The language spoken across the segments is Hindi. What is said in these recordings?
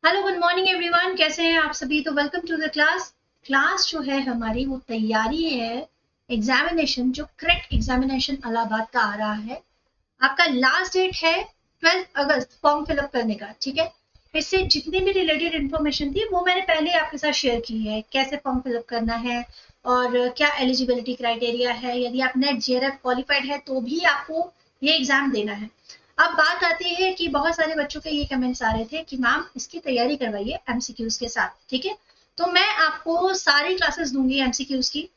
हेलो गुड मॉर्निंग एवरीवन, कैसे हैं आप सभी। तो वेलकम टू द क्लास जो है हमारी वो तैयारी है एग्जामिनेशन, जो करेक्ट एग्जामिनेशन इलाहाबाद का आ रहा है। आपका लास्ट डेट है 12 अगस्त फॉर्म फिलअप करने का। ठीक है, इससे जितनी भी रिलेटेड इन्फॉर्मेशन थी वो मैंने पहले आपके साथ शेयर की है, कैसे फॉर्म फिलअप करना है और क्या एलिजिबिलिटी क्राइटेरिया है। यदि आप नेट जेआरएफ क्वालिफाइड है तो भी आपको ये एग्जाम देना है। अब बात आती है कि बहुत सारे बच्चों के ये कमेंट्स आ रहे थे कि मैम इसकी तैयारी करवाइए एमसीक्यूज के साथ। ठीक है, तो मैं आपको सारी क्लासेस दूंगी एमसीक्यूज की।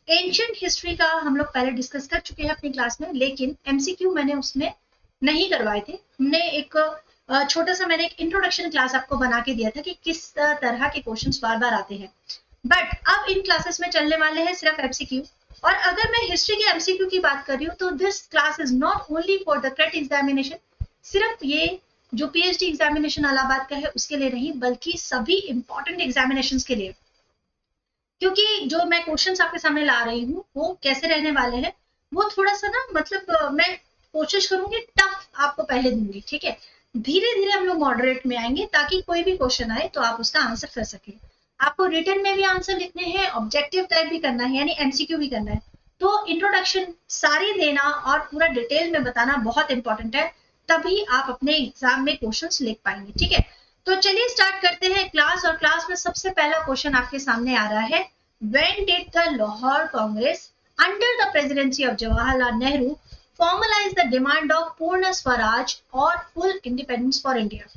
एंशियंट हिस्ट्री का हम लोग पहले डिस्कस कर चुके हैं अपनी क्लास में, लेकिन एमसीक्यू मैंने उसमें नहीं करवाए थे। हमने एक छोटा सा मैंने एक इंट्रोडक्शन क्लास आपको बना के दिया था कि किस तरह के क्वेश्चंस बार बार आते हैं। बट अब इन क्लासेस में चलने वाले हैं सिर्फ एमसीक्यू। और अगर मैं हिस्ट्री के एमसीक्यू की बात कर रही हूँ तो this class is not only for the crate examination. सिर्फ ये जो पीएचडी एग्जामिनेशन इलाहाबाद का है उसके लिए नहीं, बल्कि सभी इंपॉर्टेंट एग्जामिनेशन के लिए। क्योंकि जो मैं क्वेश्चंस आपके सामने ला रही हूँ वो कैसे रहने वाले हैं, वो थोड़ा सा ना मतलब मैं कोशिश करूंगी टफ आपको पहले दूंगी। ठीक है, धीरे धीरे हम लोग मॉडरेट में आएंगे ताकि कोई भी क्वेश्चन आए तो आप उसका आंसर कर सके। आपको रिटर्न में भी आंसर लिखने हैं, ऑब्जेक्टिव टाइप भी करना है, यानी एमसीक्यू भी करना है। तो इंट्रोडक्शन सारी देना और पूरा डिटेल में बताना बहुत इंपॉर्टेंट है, तभी आप अपने एग्जाम में क्वेश्चंस लिख पाएंगे। ठीक है, तो चलिए स्टार्ट करते हैं क्लास। और क्लास में सबसे पहला क्वेश्चन आपके सामने आ रहा है, when did the Lahore Congress under the presidency of Jawaharlal Nehru formalize the demand of पूर्ण स्वराज और full independence for India?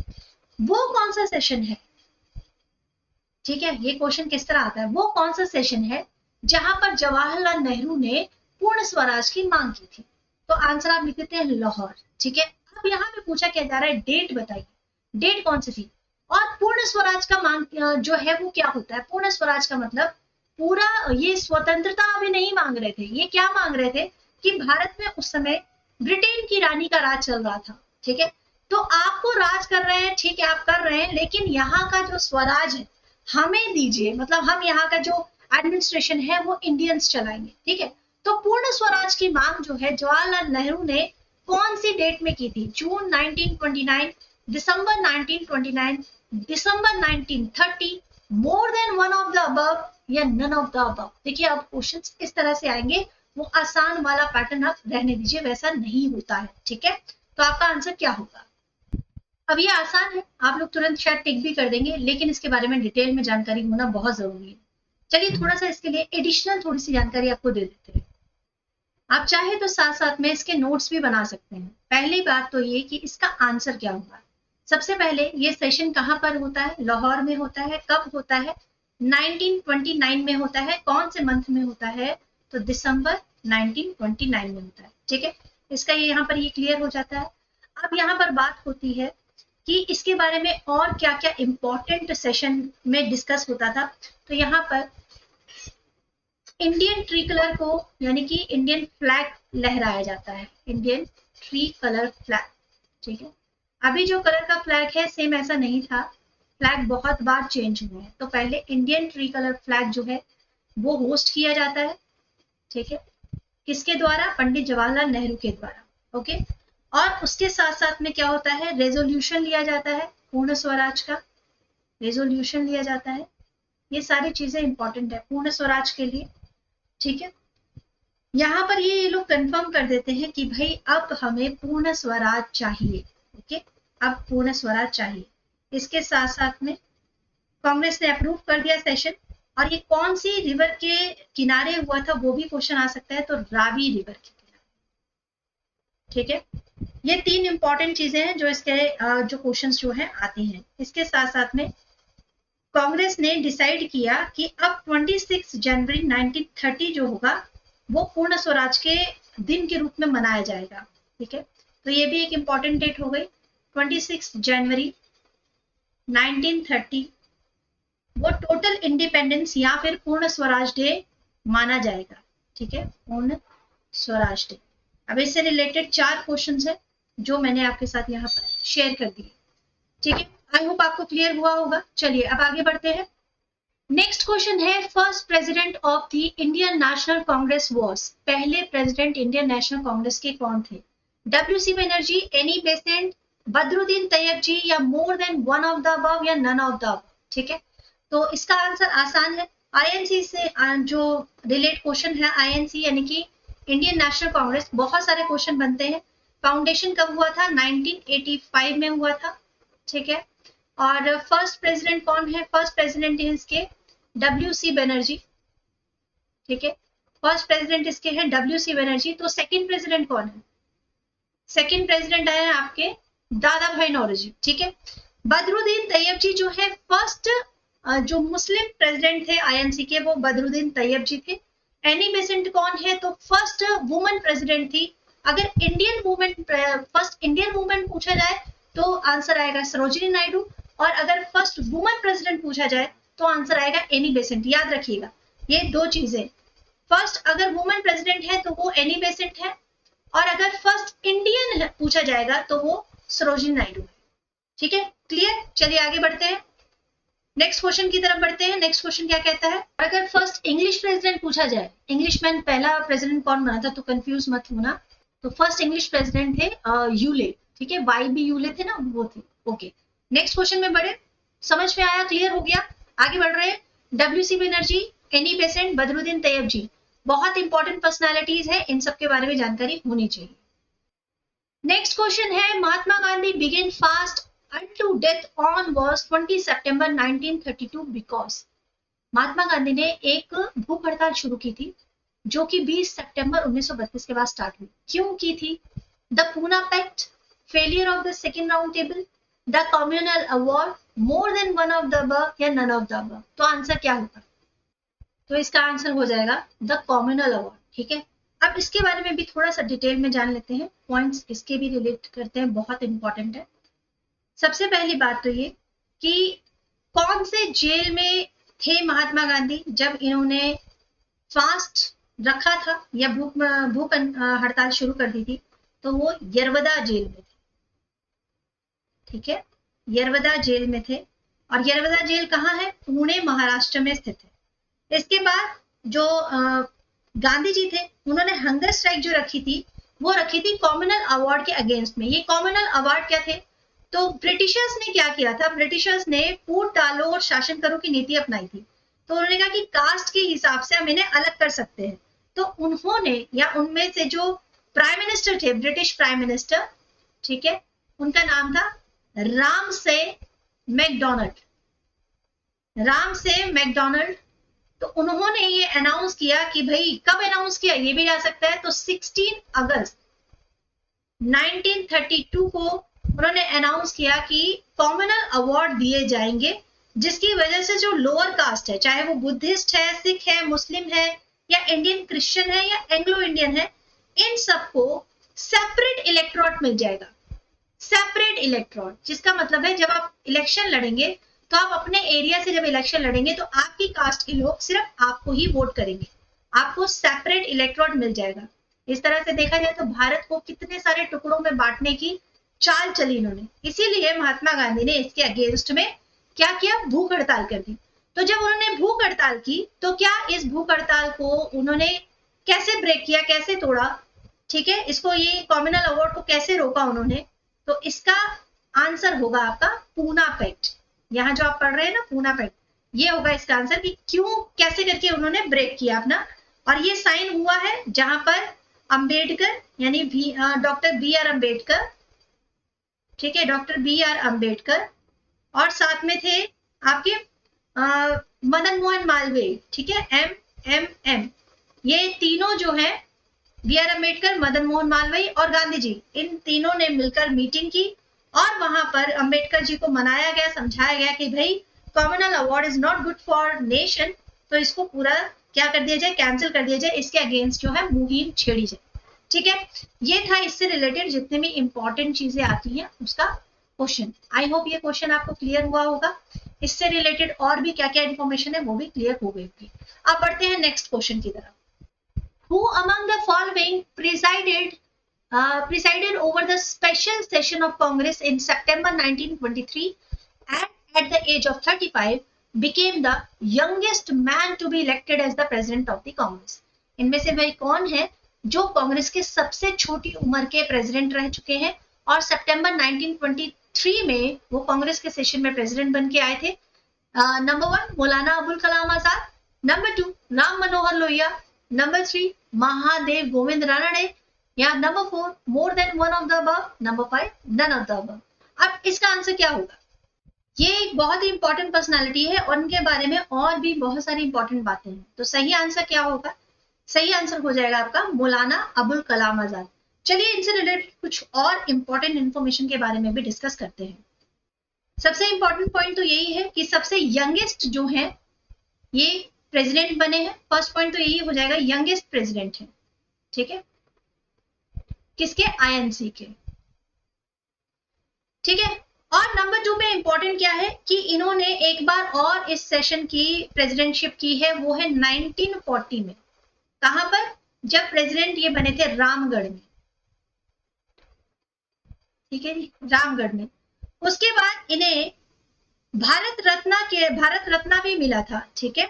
वो कौन सा सेशन है? ठीक है, ये क्वेश्चन किस तरह आता है, वो कौन सा सेशन है जहां पर जवाहरलाल नेहरू ने पूर्ण स्वराज की मांग की थी? तो आंसर आप लिख देते हैं लाहौर। ठीक है, अब यहाँ पे पूछा क्या जा रहा है, डेट बताइए, डेट कौन सी थी। और पूर्ण स्वराज का मांग जो है वो क्या होता है? पूर्ण स्वराज का मतलब पूरा, ये स्वतंत्रता अभी नहीं मांग रहे थे, ये क्या मांग रहे थे कि भारत में उस समय ब्रिटेन की रानी का राज चल रहा था। ठीक है, तो आपको राज कर रहे हैं, ठीक है आप कर रहे हैं, लेकिन यहाँ का जो स्वराज है हमें दीजिए, मतलब हम यहाँ का जो एडमिनिस्ट्रेशन है वो इंडियंस चलाएंगे। ठीक है, तो पूर्ण स्वराज की मांग जो है जवाहरलाल नेहरू ने कौन सी डेट में की थी? जून 1929, दिसंबर 1929, दिसंबर 1930, मोर than one of the above या नन ऑफ द अबव। देखिए अब क्वेश्चंस इस तरह से आएंगे, वो आसान वाला पैटर्न आप रहने दीजिए, वैसा नहीं होता है। ठीक है, तो आपका आंसर क्या होगा? अब ये आसान है, आप लोग तुरंत शायद टिक भी कर देंगे, लेकिन इसके बारे में डिटेल में जानकारी होना बहुत जरूरी है। चलिए थोड़ा सा इसके लिए एडिशनल थोड़ी सी जानकारी आपको दे देते हैं। आप चाहे तो साथ साथ में इसके नोट्स भी बना सकते हैं। पहली बात तो ये कि इसका आंसर क्या होगा। सबसे पहले ये सेशन कहाँ पर होता है? लाहौर में होता है। कब होता है? 1929 में होता है। कौन से मंथ में होता है? तो दिसंबर 1929 में होता है। ठीक है, इसका ये यहाँ पर ये क्लियर हो जाता है। अब यहाँ पर बात होती है कि इसके बारे में और क्या क्या इंपॉर्टेंट सेशन में डिस्कस होता था। तो यहाँ पर इंडियन ट्री कलर को, यानी कि इंडियन फ्लैग लहराया जाता है, इंडियन ट्री कलर फ्लैग। ठीक है, अभी जो कलर का फ्लैग है सेम ऐसा नहीं था, फ्लैग बहुत बार चेंज हुए हैं। तो पहले इंडियन ट्री कलर फ्लैग जो है वो होस्ट किया जाता है। ठीक है, किसके द्वारा? पंडित जवाहरलाल नेहरू के द्वारा। ओके, और उसके साथ साथ में क्या होता है, रेजोल्यूशन लिया जाता है पूर्ण स्वराज का, रेजोल्यूशन लिया जाता है। ये सारी चीजें इंपॉर्टेंट है पूर्ण स्वराज के लिए। ठीक है, यहाँ पर ये लोग कंफर्म कर देते हैं कि भाई अब हमें पूर्ण स्वराज चाहिए। ओके, अब पूर्ण स्वराज चाहिए। इसके साथ साथ में कांग्रेस ने अप्रूव कर दिया सेशन। और ये कौन सी रिवर के किनारे हुआ था वो भी क्वेश्चन आ सकता है, तो रावी रिवर के किनारे। ठीक है, ये तीन इंपॉर्टेंट चीजें हैं जो इसके जो क्वेश्चंस जो हैं आती हैं। इसके साथ साथ में कांग्रेस ने डिसाइड किया कि अब 26 जनवरी 1930 जो होगा वो पूर्ण स्वराज के दिन के रूप में मनाया जाएगा। ठीक है, तो ये भी एक इंपॉर्टेंट डेट हो गई, 26 जनवरी 1930 वो टोटल इंडिपेंडेंस या फिर पूर्ण स्वराज डे माना जाएगा। ठीक है, पूर्ण स्वराज डे। अब इससे रिलेटेड 4 क्वेश्चंस है जो मैंने आपके साथ यहाँ पर शेयर कर दिए। ठीक है, आई होप आपको क्लियर हुआ होगा। चलिए अब आगे बढ़ते हैं। नेक्स्ट क्वेश्चन है, first president of the Indian National Congress was. पहले प्रेसिडेंट इंडियन नेशनल कांग्रेस के कौन थे? W C Banerjee, Annie Besant, Badruddin Tyabji, या more than one of the above, या नन ऑफ द अबव। ठीक है, तो इसका आंसर आसान है। आईएनसी से जो रिलेट क्वेश्चन है, आईएनसी यानी कि इंडियन नेशनल कांग्रेस, बहुत सारे क्वेश्चन बनते हैं। फाउंडेशन कब हुआ था? 1985 में हुआ था। ठीक है, और फर्स्ट प्रेसिडेंट कौन है? फर्स्ट प्रेसिडेंट है इसके WC बनर्जी। ठीक है, फर्स्ट प्रेसिडेंट इसके हैं WC बनर्जी। तो सेकंड प्रेसिडेंट कौन है? सेकंड प्रेसिडेंट है आपके दादा भाई नौरोजी। ठीक है, बदरुद्दीन तैयब जी जो है फर्स्ट जो मुस्लिम प्रेसिडेंट थे आईएनसी के, वो बदरुद्दीन तैयब जी थे। एनी बेसेंट कौन है? तो फर्स्ट वुमन प्रेसिडेंट थी। अगर Indian women, first Indian women पूछा जाए तो आंसर आएगा सरोजिनी नायडू, और अगर फर्स्ट वुमन प्रेसिडेंट पूछा जाए तो आंसर आएगा एनी बेसेंट। याद रखिएगा ये दो चीजें, फर्स्ट अगर वुमन प्रेसिडेंट है तो वो एनी बेसेंट है, और अगर फर्स्ट इंडियन पूछा जाएगा तो वो सरोजिनी नायडू है। ठीक है, क्लियर? चलिए आगे बढ़ते हैं, नेक्स्ट क्वेश्चन की तरफ बढ़ते हैं। नेक्स्ट क्वेश्चन क्या कहता है? अगर फर्स्ट इंग्लिश प्रेसिडेंट पूछा जाए, इंग्लिश मैन पहला प्रेसिडेंट कौन बना था, तो कंफ्यूज मत होना। तो फर्स्ट इंग्लिश प्रेसिडेंट थे यूले। ठीक है, YB यूले थे ना, वो थे। ओके, नेक्स्ट क्वेश्चन में बढ़े। समझ में आया? क्लियर हो गया? आगे बढ़ रहे हैं। WC Banerjee, Annie Besant, Badruddin Tyabji, बहुत इंपॉर्टेंट पर्सनालिटीज है, इन सब के बारे में जानकारी होनी चाहिए। नेक्स्ट क्वेश्चन है, Mahatma Gandhi began fast unto death on was 20 सितंबर 1932 because महात्मा गांधी ने एक भूख हड़ताल शुरू की थी जो कि 20 सितंबर 1932 के बाद स्टार्ट हुई। क्यों की थी? The Poona pact, failure of the second round table, the communal award, more than one of the above, या नन ऑफ द अबव। तो आंसर क्या होगा? तो इसका आंसर हो जाएगा द कम्युनल अवार्ड। ठीक है, अब इसके बारे में भी थोड़ा सा डिटेल में जान लेते हैं, पॉइंट्स इसके भी रिलेट करते हैं, बहुत इंपॉर्टेंट है। सबसे पहली बात तो ये कि कौन से जेल में थे महात्मा गांधी जब इन्होंने फास्ट रखा था या भूख हड़ताल शुरू कर दी थी? तो वो यरवदा जेल में थे। ठीक है, यरवदा जेल में थे, और यरवदा जेल कहाँ है? पुणे महाराष्ट्र में स्थित है। इसके बाद जो गांधी जी थे, उन्होंने हंगर स्ट्राइक जो रखी थी, वो रखी थी कम्युनल अवार्ड के अगेंस्ट में। ये कम्युनल अवार्ड क्या थे? तो ब्रिटिशर्स ने क्या किया था? ब्रिटिशर्स ने फूट डालो और शासन करो की नीति अपनाई थी। तो उन्होंने कहा कि कास्ट के हिसाब से हम इन्हें अलग कर सकते हैं। तो उन्होंने, या उनमें से जो प्राइम मिनिस्टर थे, ब्रिटिश प्राइम मिनिस्टर, ठीक है, उनका नाम था रामसे मैकडोनाल्ड। Ramsay McDonald. तो उन्होंने ये अनाउंस किया कि भाई, कब अनाउंस किया ये भी जा सकता है, तो 16 अगस्त 1932 को उन्होंने अनाउंस किया कि कम्युनल अवार्ड दिए जाएंगे, जिसकी वजह से जो लोअर कास्ट है, चाहे वो बुद्धिस्ट है, सिख है, मुस्लिम है, या इंडियन क्रिश्चियन है, या एंग्लो इंडियन है, इन सबको सेपरेट इलेक्टोरेट मिल जाएगा। सेपरेट इलेक्टोरेट, जिसका मतलब है जब आप इलेक्शन लड़ेंगे तो आप अपने एरिया से जब इलेक्शन लड़ेंगे तो आपकी कास्ट के लोग सिर्फ आपको ही वोट करेंगे, आपको सेपरेट इलेक्टोरेट मिल जाएगा। इस तरह से देखा जाए तो भारत को कितने सारे टुकड़ों में बांटने की चाल चली इन्होंने। इसीलिए महात्मा गांधी ने इसके अगेंस्ट में क्या किया? भूख हड़ताल कर दी। तो जब उन्होंने भूख हड़ताल की तो क्या इस भूख हड़ताल को उन्होंने कैसे ब्रेक किया, कैसे तोड़ा? ठीक है, इसको, ये कम्युनल अवार्ड को कैसे रोका उन्होंने? तो इसका आंसर होगा आपका पूना पैक्ट। यहाँ जो आप पढ़ रहे हैं ना, पूना पैक्ट, ये होगा इसका आंसर कि क्यों, कैसे करके उन्होंने ब्रेक किया अपना। और ये साइन हुआ है जहां पर अंबेडकर, यानी डॉक्टर BR अम्बेडकर, ठीक है, डॉक्टर BR अम्बेडकर, और साथ में थे आपके मदन मोहन मालवीय, ठीक है, MMM। ये तीनों जो है, BR अम्बेडकर, मदन मोहन मालवीय और गांधी जी, इन तीनों ने मिलकर मीटिंग की, और वहां पर अम्बेडकर जी को मनाया गया, समझाया गया कि भाई communal award is not good for nation, तो इसको पूरा क्या कर दिया जाए? कैंसिल कर दिया जाए, इसके अगेंस्ट जो है मुहिम छेड़ी जाए। ठीक है, ये था इससे रिलेटेड जितने भी इंपॉर्टेंट चीजें आती हैं उसका क्वेश्चन। आई होप ये क्वेश्चन आपको क्लियर हुआ होगा। इससे रिलेटेड और भी क्या क्या इंफॉर्मेशन है वो भी क्लियर हो गई होगी। अब बढ़ते हैं नेक्स्ट क्वेश्चन की तरफ। Who among the following presided over the special session of Congress in September 1923 and at the age of 35 became the youngest man to be elected as the president of the Congress? इनमें से वही कौन है जो कांग्रेस के सबसे छोटी उम्र के प्रेसिडेंट रह चुके हैं और सितंबर 1923 में वो कांग्रेस के सेशन में प्रेसिडेंट बन के आए थे। Number 1 Maulana Abul Kalam Azad, number 2 Ram Manohar Lohia, number 3 Mahadev Govind Ranade, या number 4 more than one of the above, number 5 none of the above. अब इसका आंसर क्या होगा? ये एक बहुत ही इंपॉर्टेंट पर्सनालिटी है और उनके बारे में और भी बहुत सारी इंपॉर्टेंट बातें हैं। तो सही आंसर क्या होगा? सही आंसर हो जाएगा आपका मौलाना अबुल कलाम आजाद। चलिए इनसे रिलेटेड कुछ और इंपॉर्टेंट इंफॉर्मेशन के बारे में भी डिस्कस करते हैं। सबसे इंपॉर्टेंट पॉइंट तो यही है कि सबसे यंगेस्ट जो है ये प्रेसिडेंट बने हैं। फर्स्ट पॉइंट तो यही हो जाएगा, यंगेस्ट प्रेसिडेंट है। ठीक है, किसके? आईएनसी के। ठीक है, और नंबर 2 पे इंपॉर्टेंट क्या है कि इन्होंने एक बार और इस सेशन की प्रेसिडेंटशिप की है, वो है 1940 में। कहां पर? जब प्रेसिडेंट ये बने थे रामगढ़ में। ठीक है जी, रामगढ़ में। उसके बाद इन्हें भारत रत्न भी मिला था। ठीक है,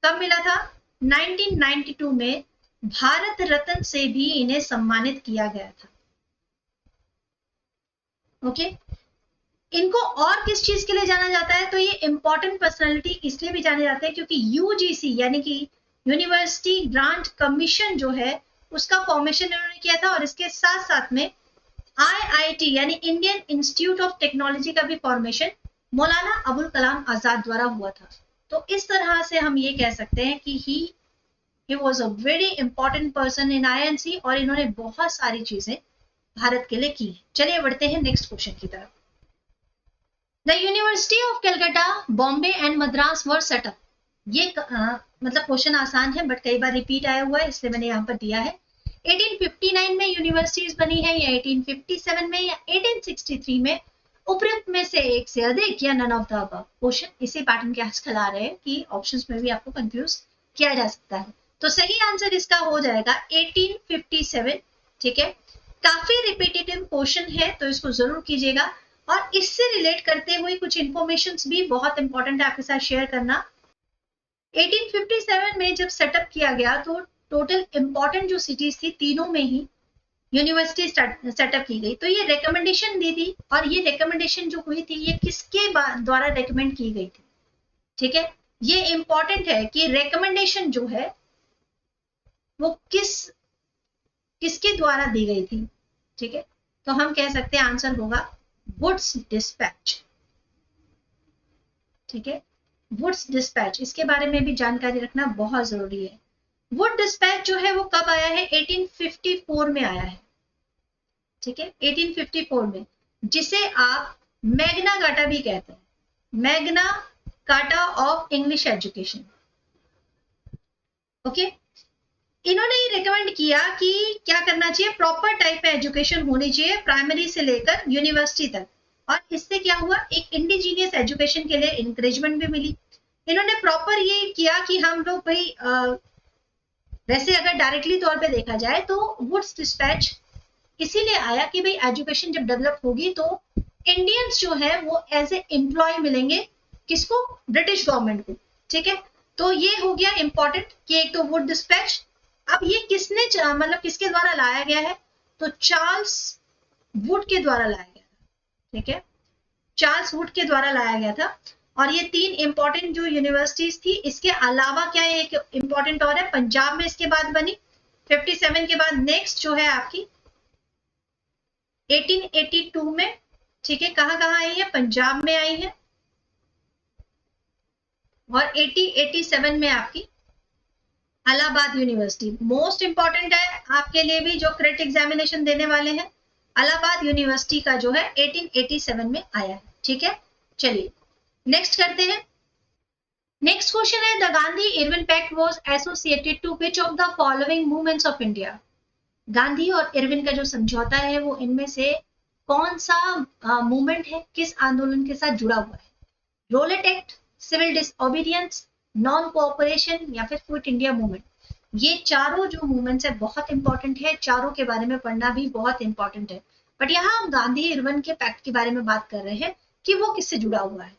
कब मिला था? 1992 में भारत रत्न से भी इन्हें सम्मानित किया गया था। ओके, इनको और किस चीज के लिए जाना जाता है? तो ये इंपॉर्टेंट पर्सनालिटी इसलिए भी जाने जाते हैं क्योंकि यूजीसी यानी कि यूनिवर्सिटी ग्रांट कमीशन जो है उसका फॉर्मेशन इन्होंने किया था, और इसके साथ साथ में आईआईटी यानी इंडियन इंस्टीट्यूट ऑफ टेक्नोलॉजी का भी फॉर्मेशन मौलाना अबुल कलाम आजाद द्वारा हुआ था। तो इस तरह से हम ये कह सकते हैं कि he was a very important person in INC और इन्होंने बहुत सारी चीजें भारत के लिए की। चलिए बढ़ते हैं नेक्स्ट क्वेश्चन की तरफ। The university of Calcutta, Bombay and Madras were set up. ये मतलब क्वेश्चन आसान है बट कई बार रिपीट आया हुआ है इसलिए मैंने यहाँ पर दिया है। 1859 में यूनिवर्सिटीज बनी है, या 1857 में, या 1863 में, उपयुक्त में से एक से अधिक, या none of the above. Question इसी पैटर्न के आजकल आ रहे हैं कि ऑप्शंस में भी आपको कंफ्यूज किया जा सकता है। तो सही आंसर इसका हो जाएगा 1857। ठीक है, काफी रिपीटेटिव क्वेश्चन है तो इसको जरूर कीजिएगा, और इससे रिलेट करते हुए कुछ इंफॉर्मेशंस भी बहुत इंपॉर्टेंट है आपके साथ शेयर करना। 1857 में जब सेटअप किया गया तो टोटल इंपॉर्टेंट जो सिटीज थी तीनों में ही यूनिवर्सिटी सेटअप की गई। तो ये रिकमेंडेशन दी थी, और ये रिकमेंडेशन जो हुई थी ये किसके द्वारा रिकमेंड की गई थी? ठीक है, ये इंपॉर्टेंट है कि रिकमेंडेशन जो है वो किसके द्वारा दी गई थी। ठीक है, तो हम कह सकते हैं आंसर होगा वुड्स डिस्पैच। ठीक है, वुड्स डिस्पैच, इसके बारे में भी जानकारी रखना बहुत जरूरी है। वुड डिस्पैच जो है वो कब आया है? 1854 में आया है। ठीक है, 1854 में, जिसे आप मैग्ना कार्टा भी कहते हैं, Magna carta of English education. Okay, इन्होंने ये रिकमेंड किया कि क्या करना चाहिए, प्रॉपर टाइप में एजुकेशन होनी चाहिए प्राइमरी से लेकर यूनिवर्सिटी तक, और इससे क्या हुआ, एक इंडिजीनियस एजुकेशन के लिए इंकरेजमेंट भी मिली। इन्होंने प्रॉपर ये किया कि हम लोग भाई वैसे अगर डायरेक्टली तौर पे देखा जाए तो वुड्स डिस्पैच इसीलिए आया कि भाई एजुकेशन जब डेवलप होगी तो इंडियंस जो है वो एज ए एम्प्लॉय मिलेंगे, किसको? ब्रिटिश गवर्नमेंट को। ठीक है, तो ये हो गया इंपॉर्टेंट कि एक तो वुड डिस्पैच। अब ये किसने मतलब किसके द्वारा लाया गया है? तो चार्ल्स वुड के द्वारा लाया गया था। ठीक है, चार्ल्स वुड के द्वारा लाया गया था। और ये तीन इंपॉर्टेंट जो यूनिवर्सिटीज थी, इसके अलावा क्या है एक इंपॉर्टेंट और है, पंजाब में इसके बाद बनी 57 के बाद। नेक्स्ट जो है आपकी 1882 में। ठीक है, कहां कहां आई है? पंजाब में आई है। और 1887 में आपकी इलाहाबाद यूनिवर्सिटी। मोस्ट इंपॉर्टेंट है आपके लिए भी जो क्रेट एग्जामिनेशन देने वाले हैं, इलाहाबाद यूनिवर्सिटी का जो है 1887 में आया है। ठीक है, चलिए नेक्स्ट करते हैं। नेक्स्ट क्वेश्चन है, the Gandhi Irwin pact was associated to which of the following movements of India. Gandhi और इरविन का जो समझौता है वो इनमें से कौन सा मूवमेंट है, किस आंदोलन के साथ जुड़ा हुआ है? Rowlatt act, civil disobedience, non cooperation, या फिर क्विट इंडिया मूवमेंट। ये चारों जो मूवमेंट्स है बहुत इंपॉर्टेंट है, चारों के बारे में पढ़ना भी बहुत इंपॉर्टेंट है। बट यहाँ हम गांधी इरविन के पैक्ट के बारे में बात कर रहे हैं कि वो किससे जुड़ा हुआ है।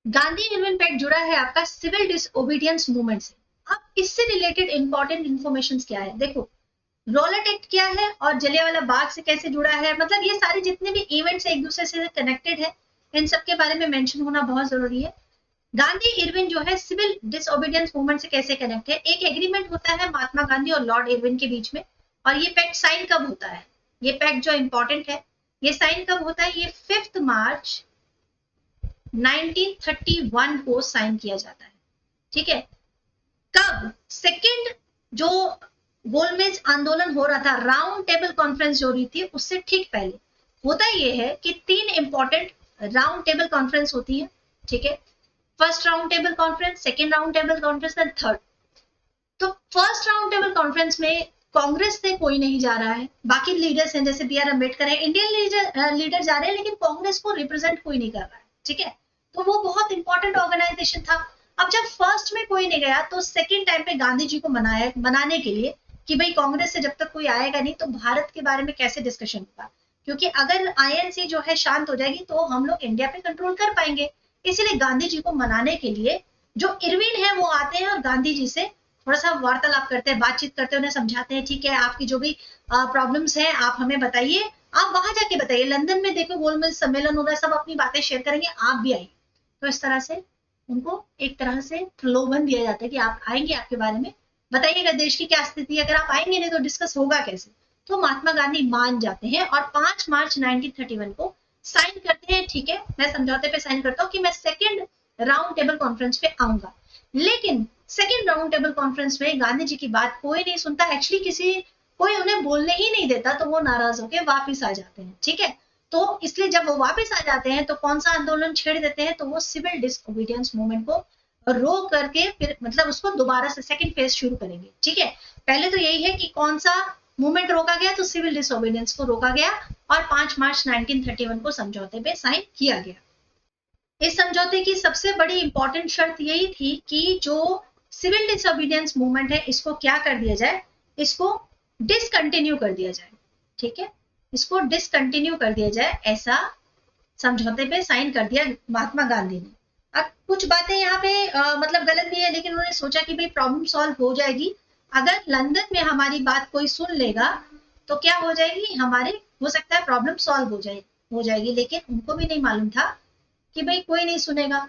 गांधी इरविन पैक्ट जुड़ा है आपका सिविल डिसओबीडियंस मूवमेंट से। अब इससे रिलेटेड इंपॉर्टेंट इंफॉर्मेशन क्या है? देखो, रॉलेट एक्ट क्या है और जलियांवाला बाग से कैसे जुड़ा है, मतलब ये सारे जितने भी इवेंट्स एक दूसरे से कनेक्टेड है, इन सब के बारे में मेंशन होना बहुत जरूरी है। गांधी इरविन जो है सिविल डिसओबीडियंस मूवमेंट से कैसे कनेक्ट है, एक एग्रीमेंट होता है महात्मा गांधी और लॉर्ड इरविन के बीच में, और ये पैक्ट साइन कब होता है, ये पैक्ट जो इंपॉर्टेंट है, ये साइन कब होता है, ये 5 मार्च 1931 को साइन किया जाता है। ठीक है, कब, सेकेंड जो गोलमेज आंदोलन हो रहा था, राउंड टेबल कॉन्फ्रेंस जो रही थी उससे ठीक पहले। होता यह है कि 3 इंपॉर्टेंट राउंड टेबल कॉन्फ्रेंस होती है। ठीक है, first round table conference, second round table conference and third. तो फर्स्ट राउंड टेबल कॉन्फ्रेंस में कांग्रेस से कोई नहीं जा रहा है, बाकी लीडर्स हैं जैसे बी आर अम्बेडकर है, इंडियन लीडर जा रहे हैं, लेकिन कांग्रेस को रिप्रेजेंट कोई नहीं कर रहा है। ठीक है, तो वो बहुत इंपॉर्टेंट ऑर्गेनाइजेशन था। अब जब फर्स्ट में कोई नहीं गया तो सेकेंड टाइम पे गांधी जी को मनाने के लिए कि भाई कांग्रेस से जब तक कोई आएगा नहीं तो भारत के बारे में कैसे डिस्कशन होगा, क्योंकि अगर आईएनसी जो है शांत हो जाएगी तो हम लोग इंडिया पे कंट्रोल कर पाएंगे। इसीलिए गांधी जी को मनाने के लिए जो इरविन है वो आते हैं और गांधी जी से थोड़ा सा वार्तालाप करते हैं, बातचीत करते हैं, उन्हें समझाते हैं, ठीक है आपकी जो भी प्रॉब्लम्स हैं आप हमें बताइए, आप वहां जाके बताइए, लंदन में देखो गोलमेज सम्मेलन हो रहा है, सब अपनी बातें शेयर करेंगे, आप भी आइए। तो इस तरह से उनको एक तरह से प्रलोभन दिया जाता है कि आप आएंगे, आपके बारे में बताइएगा देश की क्या स्थिति है, अगर आप आएंगे नहीं तो डिस्कस होगा कैसे। तो महात्मा गांधी मान जाते हैं और 5 मार्च 1931 को साइन करते हैं। ठीक है, मैं समझौते पे साइन करता हूँ कि मैं सेकेंड राउंड टेबल कॉन्फ्रेंस पे आऊंगा, लेकिन सेकेंड राउंड टेबल कॉन्फ्रेंस में गांधी जी की बात कोई नहीं सुनता, एक्चुअली कोई उन्हें बोलने ही नहीं देता, तो वो नाराज होकर वापिस आ जाते हैं। ठीक है, तो इसलिए जब वो वापस आ जाते हैं तो कौन सा आंदोलन छेड़ देते हैं, तो वो सिविल डिसओबीडियंस मूवमेंट को रोक करके फिर मतलब उसको दोबारा से सेकंड फेज शुरू करेंगे। ठीक है, पहले तो यही है कि कौन सा मूवमेंट रोका गया, तो सिविल डिसओबीडियंस को रोका गया और 5 मार्च 1931 को समझौते पे साइन किया गया। इस समझौते की सबसे बड़ी इंपॉर्टेंट शर्त यही थी कि जो सिविल डिसओबीडियंस मूवमेंट है इसको क्या कर दिया जाए, इसको डिसकंटिन्यू कर दिया जाए। ठीक है, इसको डिसकंटिन्यू कर दिया जाए, ऐसा समझौते पे साइन कर दिया महात्मा गांधी ने। अब कुछ बातें यहाँ पे मतलब गलत भी है, लेकिन उन्होंने सोचा कि भाई प्रॉब्लम सॉल्व हो जाएगी, अगर लंदन में हमारी बात कोई सुन लेगा तो क्या हो जाएगी, हमारे हो सकता है प्रॉब्लम सॉल्व हो जाएगी, लेकिन उनको भी नहीं मालूम था कि भाई कोई नहीं सुनेगा।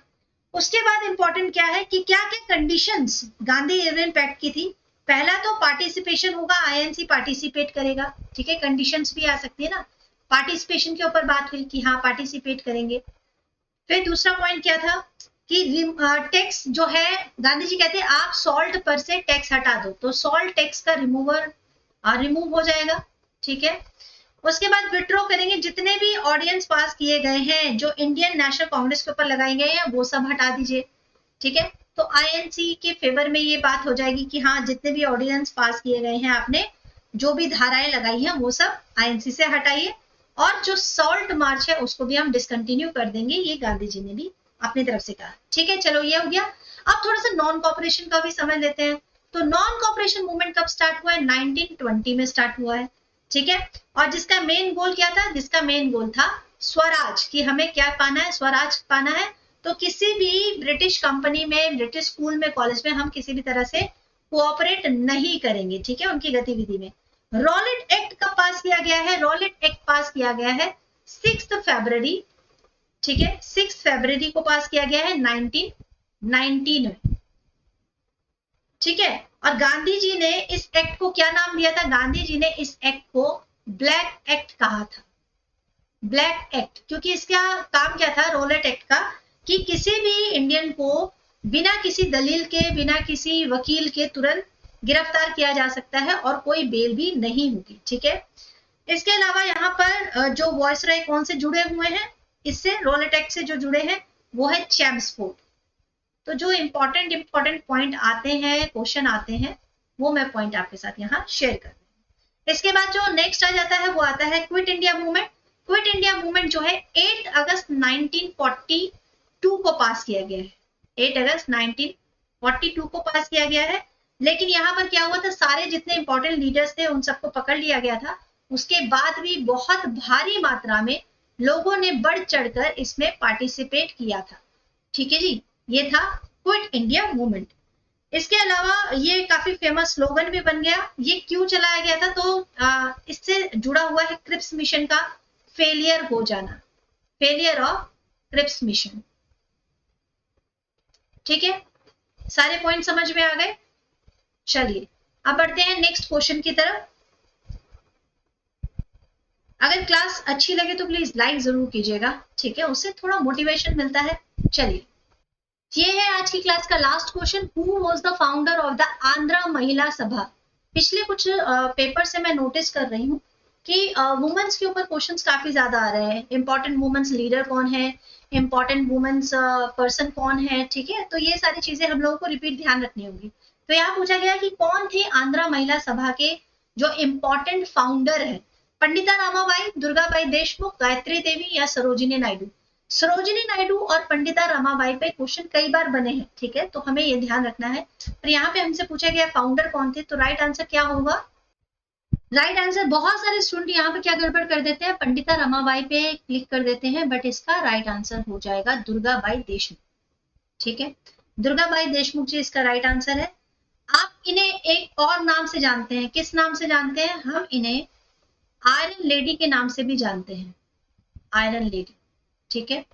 उसके बाद इंपॉर्टेंट क्या है कि क्या क्या कंडीशंस गांधी इरविन पैक्ट की थी। पहला तो पार्टिसिपेशन होगा, आईएनसी पार्टिसिपेट करेगा। ठीक है, कंडीशंस भी आ सकती है ना, पार्टिसिपेशन के ऊपर बात हुई कि हाँ पार्टिसिपेट करेंगे। फिर दूसरा पॉइंट क्या था कि टैक्स जो है, गांधी जी कहते हैं आप सॉल्ट पर से टैक्स हटा दो, तो सॉल्ट टैक्स का रिमूव हो जाएगा। ठीक है, उसके बाद विड्रॉ करेंगे, जितने भी ऑर्डिनेंस पास किए गए हैं जो इंडियन नेशनल कांग्रेस के ऊपर लगाए गए हैं वो सब हटा दीजिए। ठीक है, तो आईएनसी के फेवर में ये बात हो जाएगी कि हाँ जितने भी ऑर्डिनेंस पास किए गए हैं, आपने जो भी धाराएं लगाई हैं वो सब आईएनसी से हटाइए, और जो सॉल्ट मार्च है उसको भी हम डिसकंटिन्यू कर देंगे, ये गांधी जी ने भी अपनी तरफ से कहा। ठीक है, चलो ये हो गया। अब थोड़ा सा नॉन कॉपरेशन का भी समझ लेते हैं। तो नॉन कॉपरेशन मूवमेंट कब स्टार्ट हुआ है, 1920 में स्टार्ट हुआ है। ठीक है, और जिसका मेन गोल क्या था, जिसका मेन गोल था स्वराज, कि हमें क्या पाना है, स्वराज पाना है। तो किसी भी ब्रिटिश कंपनी में, ब्रिटिश स्कूल में, कॉलेज में हम किसी भी तरह से कोऑपरेट नहीं करेंगे। ठीक है, उनकी गतिविधि में। रॉलेट एक्ट कब पास किया गया है, रॉलेट एक्ट पास किया गया है 6 फरवरी। ठीक है, 6 फरवरी को पास किया गया है 1919 में। ठीक है, और गांधी जी ने इस एक्ट को क्या नाम दिया था, गांधी जी ने इस एक्ट को ब्लैक एक्ट कहा था। ब्लैक एक्ट, क्योंकि इसका काम क्या था रॉलेट एक्ट का, कि किसी भी इंडियन को बिना किसी दलील के, बिना किसी वकील के तुरंत गिरफ्तार किया जा सकता है और कोई बेल भी नहीं होगी। ठीक है, इसके अलावा यहाँ पर जो वॉइसरॉय कौन से जुड़े हुए हैं इससे, रॉलेट एक्ट से जो जुड़े हैं वो है चैम्सफोर्ड। तो जो इंपॉर्टेंट पॉइंट आते हैं, क्वेश्चन आते हैं, वो मैं पॉइंट आपके साथ यहाँ शेयर कर रही हूँ। इसके बाद जो नेक्स्ट आ जाता है वो आता है quit India movement. Quit India movement जो है 8 अगस्त 1942 को पास किया गया है। 8 अगस्त 1942 को पास किया गया है, लेकिन यहाँ पर क्या हुआ था, सारे जितने इंपॉर्टेंट लीडर्स थे उन सबको पकड़ लिया गया था। उसके बाद भी बहुत भारी मात्रा में लोगों ने बढ़ चढ़कर इसमें पार्टिसिपेट किया था। ठीक है जी, ये था क्विट इंडिया मूवमेंट। इसके अलावा ये काफी फेमस स्लोगन भी बन गया। ये क्यों चलाया गया था? तो इससे जुड़ा हुआ है क्रिप्स मिशन का फेलियर हो जाना, फेलियर ऑफ क्रिप्स मिशन। ठीक है, सारे पॉइंट समझ में आ गए? चलिए अब बढ़ते हैं नेक्स्ट क्वेश्चन की तरफ। अगर क्लास अच्छी लगे तो प्लीज लाइक जरूर कीजिएगा, ठीक है, उससे थोड़ा मोटिवेशन मिलता है। चलिए, ये है आज की क्लास का last question. Who was the founder of the Andhra महिला सभा? पिछले कुछ पेपर से मैं नोटिस कर रही हूँ कि वुमेन्स के ऊपर क्वेश्चंस काफी ज्यादा आ रहे हैं। इंपॉर्टेंट वुमेन्स लीडर कौन है, इंपॉर्टेंट वुमेन्स पर्सन कौन है, ठीक है, तो ये सारी चीजें हम लोगों को रिपीट ध्यान रखनी होगी। तो यहाँ पूछा गया कि कौन थे आंध्रा महिला सभा के जो इंपॉर्टेंट फाउंडर है? पंडिता रामाबाई, दुर्गाबाई देशमुख, गायत्री देवी या सरोजिनी नायडू? सरोजिनी नायडू और पंडिता रामाबाई पे क्वेश्चन कई बार बने हैं, ठीक है, तो हमें ये ध्यान रखना है। पर यहाँ पे हमसे पूछा गया फाउंडर कौन थे, तो राइट आंसर क्या होगा? राइट आंसर, बहुत सारे स्टूडेंट यहाँ पे क्या गड़बड़ कर देते हैं, पंडिता रमाबाई पे क्लिक कर देते हैं, बट इसका राइट आंसर हो जाएगा दुर्गाबाई देशमुख। ठीक है, दुर्गाबाई देशमुख जी इसका राइट आंसर है। आप इन्हें एक और नाम से जानते हैं, किस नाम से जानते हैं? हम इन्हें आयरन लेडी के नाम से भी जानते हैं, आयरन लेडी। ठीक है,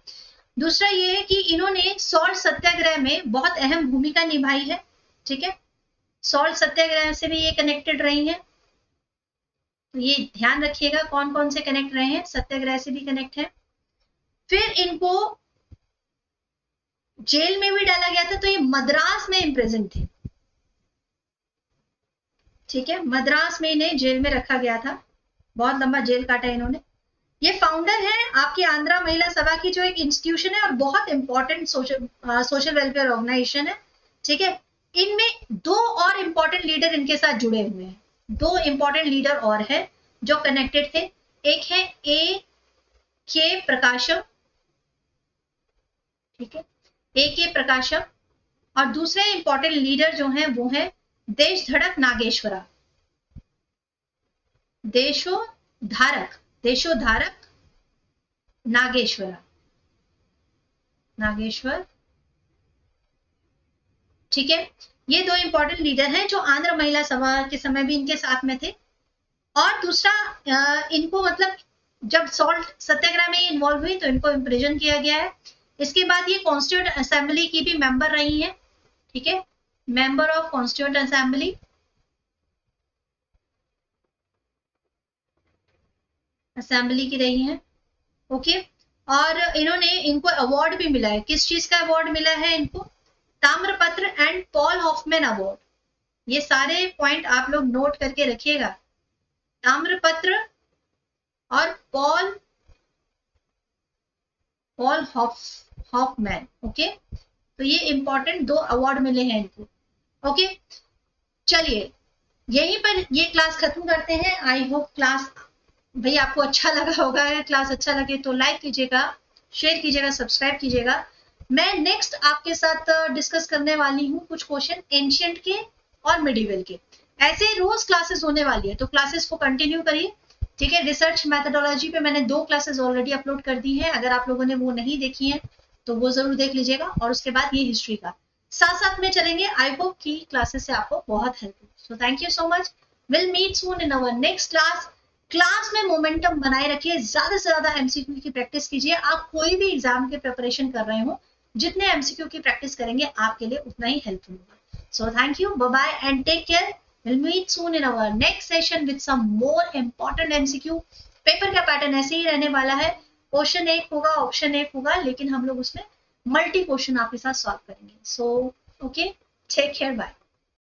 दूसरा ये है कि इन्होंने सॉल्ट सत्याग्रह में बहुत अहम भूमिका निभाई है। ठीक है, सॉल्ट सत्याग्रह से भी ये कनेक्टेड रही है, तो ये ध्यान रखिएगा कौन कौन से कनेक्ट रहे हैं, सत्याग्रह से भी कनेक्ट है। फिर इनको जेल में भी डाला गया था, तो ये मद्रास में इम्प्रेजेंट थे। ठीक है, मद्रास में इन्हें जेल में रखा गया था, बहुत लंबा जेल काटा इन्होंने। ये फाउंडर है आपकी आंध्रा महिला सभा की, जो एक इंस्टीट्यूशन है और बहुत इंपॉर्टेंट सोशल वेलफेयर ऑर्गेनाइजेशन है। ठीक है, इनमें दो और इंपॉर्टेंट लीडर इनके साथ जुड़े हुए हैं, दो इंपॉर्टेंट लीडर और है जो कनेक्टेड थे। एक है ए के प्रकाशम, ठीक है, ए के प्रकाशम, और दूसरे इंपॉर्टेंट लीडर जो हैं वो है देशधड़क नागेश्वरा, देशोधारक नागेश्वरा, नागेश्वर। ठीक है, ये दो इंपॉर्टेंट लीडर हैं जो आंध्र महिला सभा के समय भी इनके साथ में थे। और दूसरा इनको मतलब जब सॉल्ट सत्याग्रह में इन्वॉल्व हुई तो इनको इम्प्रिजन किया गया है। इसके बाद ये कॉन्स्टिट्यूंट असेंबली की भी मेंबर रही हैं। ठीक है, मेंबर ऑफ कॉन्स्टिट्यूंट असेंबली, की रही हैं। ओके, और इनको अवार्ड भी मिला है। किस चीज का अवार्ड मिला है इनको? ताम्रपत्र एंड पॉल हॉफमैन अवार्ड। ये सारे पॉइंट आप लोग नोट करके रखिएगा, ताम्रपत्र और पॉल हॉफमैन। ओके, तो ये इंपॉर्टेंट दो अवार्ड मिले हैं इनको। ओके, चलिए यहीं पर ये क्लास खत्म करते हैं। आई होप क्लास भाई आपको अच्छा लगा होगा। अगर क्लास अच्छा लगे तो लाइक कीजिएगा, शेयर कीजिएगा, सब्सक्राइब कीजिएगा। मैं नेक्स्ट आपके साथ डिस्कस करने वाली हूँ कुछ क्वेश्चन एंशिएंट के और मिडिवल के। ऐसे रोज क्लासेस होने वाली है, तो क्लासेस को कंटिन्यू करिए। ठीक है, रिसर्च मैथडोलॉजी पे मैंने 2 क्लासेस ऑलरेडी अपलोड कर दी है, अगर आप लोगों ने वो नहीं देखी है तो वो जरूर देख लीजिएगा। और उसके बाद ये हिस्ट्री का साथ साथ में चलेंगे। आई होप की क्लासेस से आपको बहुत हेल्प हो। So thank you so much, will meet soon in our next class. Class में मोमेंटम बनाए रखिए, ज्यादा से ज्यादा एमसीक्यू की प्रैक्टिस कीजिए। आप कोई भी एग्जाम के प्रिपरेशन कर रहे हो, जितने एमसीक्यू की प्रैक्टिस करेंगे आपके लिए उतना ही हेल्पफुल होगा। So thank you, bye bye and take care. We'll meet soon in our next session with some more important MCQ. Paper का पैटर्न ऐसे ही रहने वाला है, क्वेश्चन एक होगा, ऑप्शन एक होगा, लेकिन हम लोग उसमें मल्टी क्वेश्चन आपके साथ सॉल्व करेंगे। So okay, take care, bye.